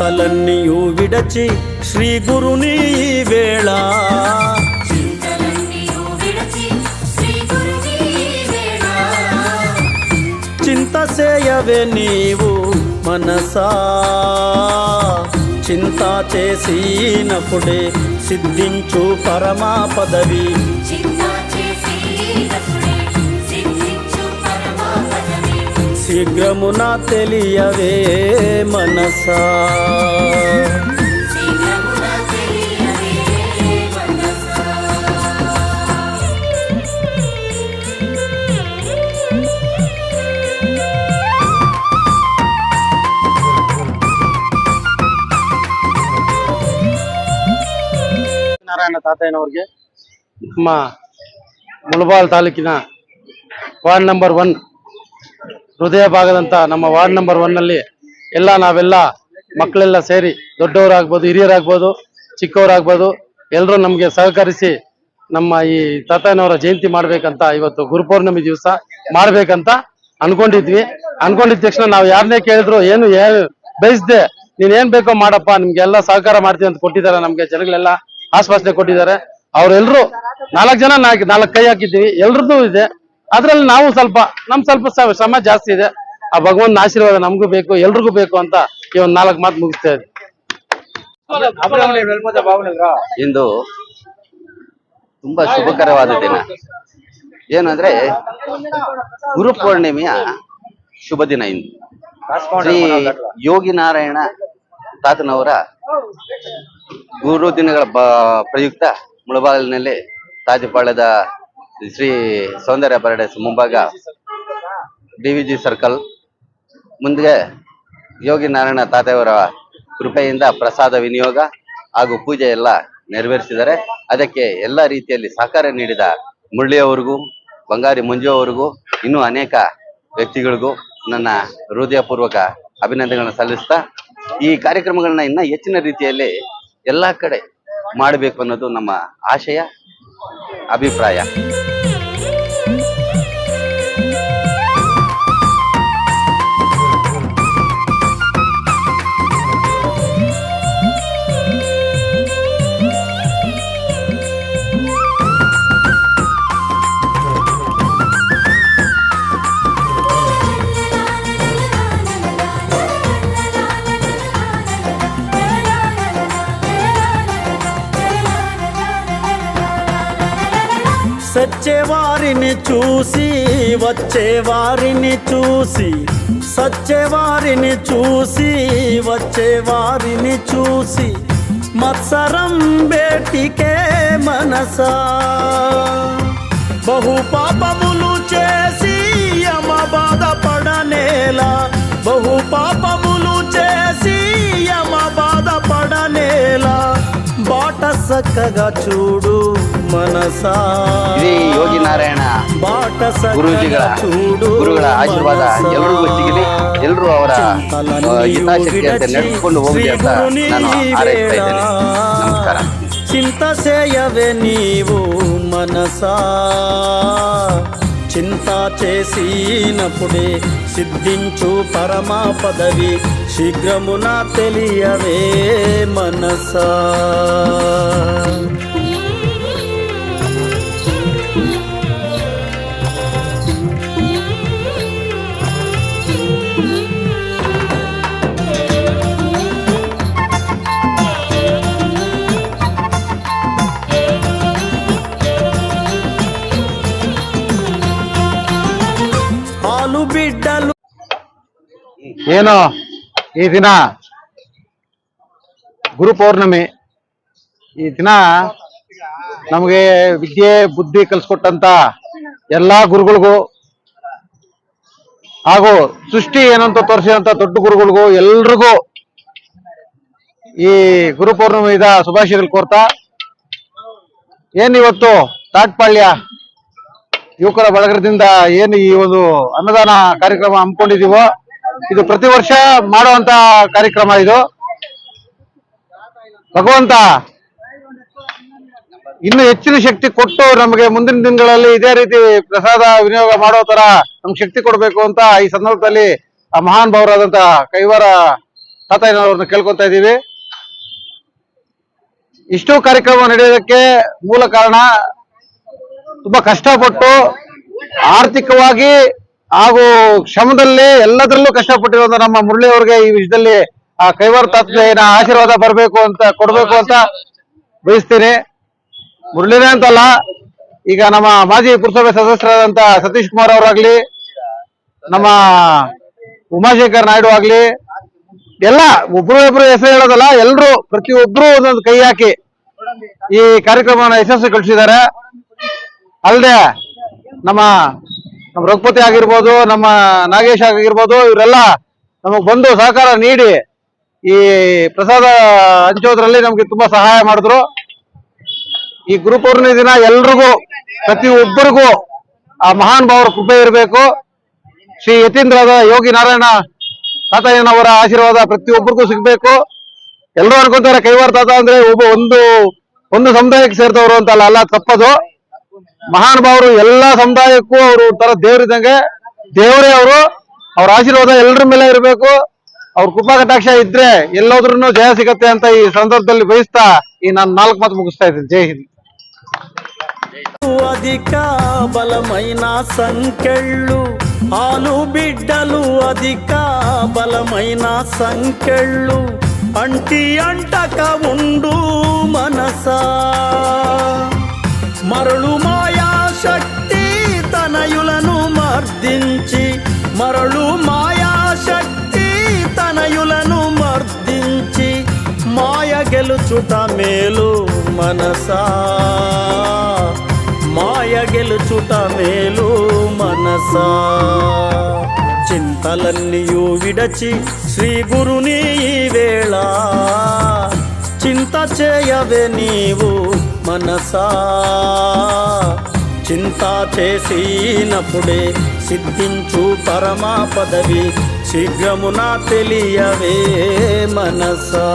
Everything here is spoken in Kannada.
చింతలన్నీయు విడచి శ్రీ గురుని వేళ చింత చేయవే నీవు మనసా చింత చేసినప్పుడే సిద్ధించు పరమా పదవి శీఘ్రమున తెలియవే మనసా ನಾರಾಯಣ ತಾತಯ್ಯನವರಿಗೆ ನಮ್ಮ ಮುಳಬಾಲ್ ತಾಲೂಕಿನ ವಾರ್ಡ್ ನಂಬರ್ 1 ಹೃದಯ ಭಾಗದಂತ ನಮ್ಮ ವಾರ್ಡ್ ನಂಬರ್ 1 ನಲ್ಲಿ ನಾವೆಲ್ಲ ಮಕ್ಕಳೆಲ್ಲ ಸೇರಿ ದೊಡ್ಡವರಾಗ್ಬೋದು ಹಿರಿಯರಾಗ್ಬೋದು ಚಿಕ್ಕವರಾಗ್ಬೋದು ಎಲ್ಲರೂ ನಮಗೆ ಸಹಕರಿಸಿ ನಮ್ಮ ಈ ತಾತಯ್ಯನವರ ಜಯಂತಿ ಮಾಡ್ಬೇಕಂತ ಇವತ್ತು ಗುರುಪೌರ್ಣಮಿ ದಿವಸ ಮಾಡ್ಬೇಕಂತ ಅನ್ಕೊಂಡಿದ್ದ ತಕ್ಷಣ ನಾವು ಯಾರನ್ನೇ ಕೇಳಿದ್ರು ಏನು ಬಯಸ್ದೆ ನೀನ್ ಏನ್ ಬೇಕೋ ಮಾಡಪ್ಪ ನಿಮ್ಗೆಲ್ಲ ಸಹಕಾರ ಮಾಡ್ತೀವಿ ಅಂತ ಕೊಟ್ಟಿದ್ದಾರೆ. ನಮ್ಗೆ ಜನಗಳೆಲ್ಲ ಆಶ್ವಾಸನೆ ಕೊಟ್ಟಿದ್ದಾರೆ. ಅವ್ರೆಲ್ರು 4 ಜನ 4 ಕೈ ಹಾಕಿದ್ದೀವಿ, ಎಲ್ರದ್ದು ಇದೆ. ಅದ್ರಲ್ಲಿ ನಾವು ಸ್ವಲ್ಪ ಶ್ರಮ ಜಾಸ್ತಿ ಇದೆ. ಆ ಭಗವಂತನ ಆಶೀರ್ವಾದ ನಮಗೂ ಬೇಕು, ಎಲ್ರಿಗೂ ಬೇಕು ಅಂತ ಈ ಒಂದು 4 ಮಾತು ಮುಗಿಸ್ತಾ ಇದ್ವಿ. ಇಂದು ತುಂಬಾ ಶುಭಕರವಾದ ದಿನ. ಏನಂದ್ರೆ ಗುರುಪೌರ್ಣಿಮೆಯ ಶುಭ ದಿನ. ಇಂದು ಶ್ರೀ ಯೋಗಿ ನಾರಾಯಣ ತಾತನವರ ಗುರು ದಿನಗಳ ಪ್ರಯುಕ್ತ ಮುಳಬಾಗಿಲಿನಲ್ಲಿ ತಾಜಪಾಳ್ಯದ ಶ್ರೀ ಸೌಂದರ್ಯ ಪ್ಯಾರಡೈಸ್ ಮುಂಭಾಗ DVG ಸರ್ಕಲ್ ಮುಂದೆ ಯೋಗಿ ನಾರಾಯಣ ತಾತೆಯವರ ಕೃಪೆಯಿಂದ ಪ್ರಸಾದ ವಿನಿಯೋಗ ಹಾಗೂ ಪೂಜೆ ಎಲ್ಲ ನೆರವೇರಿಸಿದ್ದಾರೆ. ಅದಕ್ಕೆ ಎಲ್ಲ ರೀತಿಯಲ್ಲಿ ಸಹಕಾರ ನೀಡಿದ ಮುರಳಿಯವರಿಗೂ, ಬಂಗಾರಿ ಮಂಜು ಅವರಿಗೂ, ಇನ್ನೂ ಅನೇಕ ವ್ಯಕ್ತಿಗಳಿಗೂ ನನ್ನ ಹೃದಯಪೂರ್ವಕ ಅಭಿನಂದನೆಗಳನ್ನು ಸಲ್ಲಿಸ್ತಾ, ಈ ಕಾರ್ಯಕ್ರಮಗಳನ್ನ ಇನ್ನ ಹೆಚ್ಚಿನ ರೀತಿಯಲ್ಲಿ ಎಲ್ಲಾ ಕಡೆ ಮಾಡಬೇಕು ಅನ್ನೋದು ನಮ್ಮ ಆಶಯ, ಅಭಿಪ್ರಾಯ. సచ్చేవారిని చూసి వచ్చేవారిని చూసి, సచ్చేవారిని చూసి వచ్చేవారిని చూసి, మత్సరం బేటికే మనసా బహు పాపములు చేసి యమ బాధపడనేలా, బహు పాపములు చేసి యమ బాధపడనేలా, బాట సక్కగా చూడు ಮನಸಾ. ಶ್ರೀ ಯೋಗಿ ನಾರಾಯಣ ಗುರುಗಳ ಆಶೀರ್ವಾದ ಎಲ್ರಿಗೂ ಸಿಗಲಿ, ಎಲ್ಲರೂ ಅವರ ಹಿತಾಸಕ್ತಿಯಂತೆ ನಡೆದುಕೊಂಡು ಹೋಗಲಿ ಅಂತ ನಾನು ಹಾರೈಸ್ತಾ ಇದ್ದೇನೆ. ನಮಸ್ಕಾರ. చింత చేయవే నీవు మనసా చింత చేసినప్పుడే సిద్ధించు పరమా పదవి, శీఘ్రమున తెలియవే మనసా. ಏನೋ ಈ ದಿನ ಗುರು ಪೌರ್ಣಮಿ, ಈ ದಿನ ನಮಗೆ ವಿದ್ಯೆ ಬುದ್ಧಿ ಕಲಿಸ್ಕೊಟ್ಟಂತ ಎಲ್ಲಾ ಗುರುಗಳಿಗೂ ಹಾಗೂ ಸೃಷ್ಟಿ ಏನಂತ ತೋರಿಸಿದಂತ ದೊಡ್ಡ ಗುರುಗಳಿಗೂ ಎಲ್ರಿಗೂ ಈ ಗುರು ಪೌರ್ಣಮಿದ ಶುಭಾಶಯಗಳು ಕೋರ್ತಾ, ಏನಿವತ್ತು ತಾಟ್ಪಾಳ್ಯ ಯುವಕರ ಬಳಗದಿಂದ ಏನು ಈ ಒಂದು ಅನ್ನದಾನ ಕಾರ್ಯಕ್ರಮ ಹಮ್ಮಿಕೊಂಡಿದೀವೋ, ಇದು ಪ್ರತಿ ವರ್ಷ ಮಾಡುವಂತ ಕಾರ್ಯಕ್ರಮ. ಇದು ಭಗವಂತ ಇನ್ನು ಹೆಚ್ಚಿನ ಶಕ್ತಿ ಕೊಟ್ಟು ನಮಗೆ ಮುಂದಿನ ದಿನಗಳಲ್ಲಿ ಇದೇ ರೀತಿ ಪ್ರಸಾದ ವಿನಿಯೋಗ ಮಾಡೋ ತರ ನಮ್ಗೆ ಶಕ್ತಿ ಕೊಡಬೇಕು ಅಂತ ಈ ಸಂದರ್ಭದಲ್ಲಿ ಆ ಮಹಾನ್ ಭಾವರಾದಂತ ಕೈವಾರ ತಾತಯ್ಯನವ್ರನ್ನ ಕೇಳ್ಕೊತಾ ಇದ್ದೀವಿ. ಇಷ್ಟು ಕಾರ್ಯಕ್ರಮ ನಡೆಯೋದಕ್ಕೆ ಮೂಲ ಕಾರಣ ತುಂಬಾ ಕಷ್ಟಪಟ್ಟು ಆರ್ಥಿಕವಾಗಿ ಹಾಗೂ ಶ್ರಮದಲ್ಲಿ ಎಲ್ಲದರಲ್ಲೂ ಕಷ್ಟಪಟ್ಟಿರುವಂತ ನಮ್ಮ ಮುರಳಿ ಅವ್ರಿಗೆ ಈ ವಿಷಯದಲ್ಲಿ ಆ ಕೈವಾರ ತಾತಯ್ಯನ ಆಶೀರ್ವಾದ ಕೊಡ್ಬೇಕು ಅಂತ ಬಯಸ್ತೀನಿ. ಮುರಳಿನೇ ಅಂತಲ್ಲ, ಈಗ ನಮ್ಮ ಮಾಜಿ ಪುರಸಭೆ ಸದಸ್ಯರಾದಂತ ಸತೀಶ್ ಕುಮಾರ್ ಅವರಾಗ್ಲಿ, ನಮ್ಮ ಉಮಾಶೇಖರ್ ನಾಯ್ಡು ಆಗ್ಲಿ, ಎಲ್ಲ ಒಬ್ರು ಹೆಸರು ಹೇಳೋದಲ್ಲ, ಎಲ್ರು ಪ್ರತಿಯೊಬ್ರು ಒಂದೊಂದು ಕೈ ಹಾಕಿ ಈ ಕಾರ್ಯಕ್ರಮನ ಯಶಸ್ವಿಗೊಳಿಸಿದ್ದಾರೆ. ಅಲ್ಲದೆ ನಮ್ಮ ರಘುಪತಿ ಆಗಿರ್ಬೋದು, ನಮ್ಮ ನಾಗೇಶ್ ಆಗಿರ್ಬೋದು, ಇವರೆಲ್ಲ ನಮಗ್ ಬಂದು ಸಹಕಾರ ನೀಡಿ ಈ ಪ್ರಸಾದ ಹಂಚೋದ್ರಲ್ಲಿ ನಮ್ಗೆ ತುಂಬಾ ಸಹಾಯ ಮಾಡಿದ್ರು. ಈ ಗುರುಪೌರ್ಣಿಮೆ ದಿನ ಎಲ್ರಿಗೂ ಪ್ರತಿಯೊಬ್ಬರಿಗೂ ಆ ಮಹಾನ್ ಭಾವರ ಕೃಪೆ ಇರಬೇಕು. ಶ್ರೀ ಯತೀಂದ್ರದ ಯೋಗಿ ನಾರಾಯಣ ತಾತಯ್ಯನವರ ಆಶೀರ್ವಾದ ಪ್ರತಿಯೊಬ್ಬರಿಗೂ ಸಿಗ್ಬೇಕು. ಎಲ್ಲರೂ ಅನ್ಕೊಂತಾರೆ ಕೈವಾರ ತಾತ ಅಂದ್ರೆ ಒಂದು ಸಮುದಾಯಕ್ಕೆ ಸೇರಿದವರು ಅಂತಲ್ಲ, ಅಲ್ಲ, ತಪ್ಪದು. ಮಹಾನ್ ಭಾವರು ಎಲ್ಲಾ ಸಮುದಾಯಕ್ಕೂ ಅವರು ಒಂಥರ ದೇವರಿದ್ದಂಗೆ, ದೇವರೇ ಅವರು. ಅವ್ರ ಆಶೀರ್ವಾದ ಎಲ್ಲರ ಮೇಲೆ ಇರಬೇಕು. ಅವ್ರ ಕೃಪಾ ಕಟಾಕ್ಷ ಇದ್ರೆ ಎಲ್ಲೋದ್ರೂ ಜಯ ಸಿಗತ್ತೆ ಅಂತ ಈ ಸಂದರ್ಭದಲ್ಲಿ ಬಯಸ್ತಾ ಈ ನಾನು 4 ಮಾತು ಮುಗಿಸ್ತಾ ಇದ್ದೀನಿ. ಜೈ ಹಿಂದ್. అధిక బలమైన సంకెళ్ళు ఆలు బిడ్డలు అధిక బలమైన సంకెళ్ళు అంటి అంటక ఉండు మనసా మరಳು మాయా శక్తి తనయులను మర్దించి మరಳು మాయా శక్తి తనయులను మర్దించి మాయ గెలుచుట మేలు మనసా మాయ గెలుచుట మేలు మనసా చింతలన్నీయు విడచి శ్రీ గురుని ఈ వేళ చింత చేయవే నీవు మనసా చింత చేసినప్పుడే సిద్ధించు పరమా పదవి శీఘ్రమున తెలియవే మనసా